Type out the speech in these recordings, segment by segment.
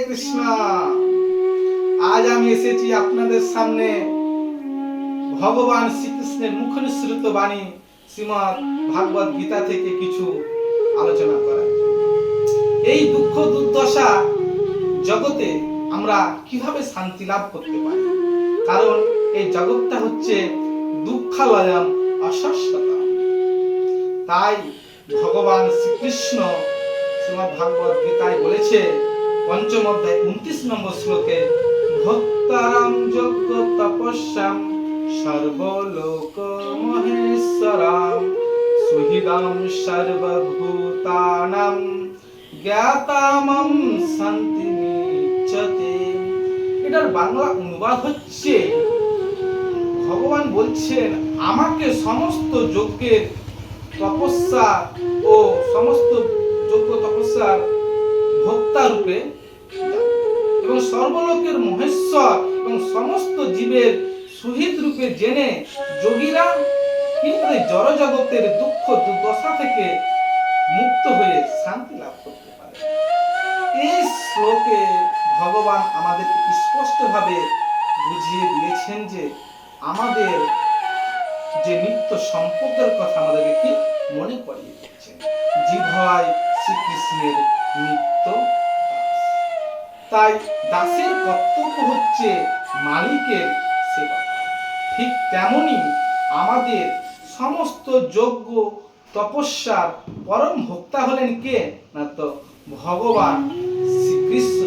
কৃষ্ণ। আজ আমি এসেছি আপনাদের সামনে ভগবান শ্রীকৃষ্ণের মুখ নিঃসৃত বাণী শ্রীমদ্ ভাগবত গীতা থেকে কিছু আলোচনা করার জন্য। এই দুঃখ দুর্দশা জগতে আমরা কিভাবে শান্তি লাভ করতে পারি, কারণ এই জগৎটা হচ্ছে দুঃখালয়ম অশাশ্বতম। তাই ভগবান শ্রীকৃষ্ণ শ্রীমদ্ ভাগবত গীতায় বলেছে, পঞ্চম অধ্যায় 29 নম্বর শ্লোকে, ভক্তারাম যজ্ঞ তপস্যাম সর্বলোক মহেশ্বরাম সুহৃদম সর্বভূতানাম জ্ঞাতামম শান্তিমিচ্ছতে। এটার বাংলা অনুবাদ হচ্ছে, ভগবান বলছেন আমাকে সমস্ত যজ্ঞের তপস্যা ও সমস্ত যজ্ঞ তপস্যার ভোক্তা রূপে এবং সর্বলোকের মহেশ্বর এবং সমস্ত জীবের সুহিত রূপে জেনে যোগীরা কিন্তু জড় জগতের দুঃখ দুর্দশা থেকে মুক্ত হয়ে শান্তি লাভ করতে পারে। এই শ্লোকে ভগবান আমাদেরকে স্পষ্টভাবে বুঝিয়ে দিয়েছেন যে আমাদের যে নিত্য সম্পর্কের কথা আমাদেরকে কি মনে করিয়ে দিচ্ছেন। জীব হয় শ্রীকৃষ্ণের নিত্য দাস। তাই দাসের কর্তব্য হচ্ছে মালিকের সেবা। ঠিক তেমনি আমাদের সমস্ত যজ্ঞ তপস্যার পরম ভোক্তা হলেন কে, না তো ভগবান শ্রীকৃষ্ণ।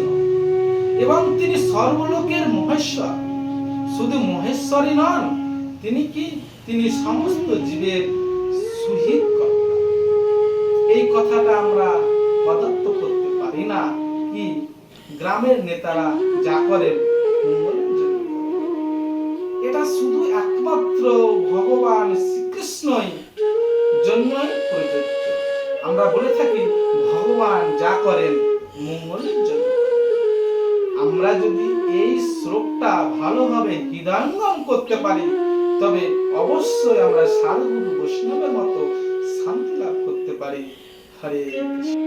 এবং তিনি সর্বলোকের মহেশ্বর। শুধু মহেশ্বরই নন, তিনি কি, তিনি সমস্ত জীবের সুহিত কর্তা। এই কথাটা আমরা পদার্থ করতে পারি না। কি গ্রামের নেতারা যা করেন মঙ্গলের জন্য, এটা শুধু একমাত্র ভগবান শ্রীকৃষ্ণই জন্যই প্রযোজ্য। আমরা বলে থাকি ভগবান যা করেন মঙ্গলের জন্য। আমরা যদি এই শ্লোকটা ভালোভাবে হৃদয়ঙ্গম করতে পারি, তবে অবশ্যই আমরা সাধুগুরু বৈষ্ণবের মতো শান্তি লাভ করতে পারি। হরে কৃষ্ণ।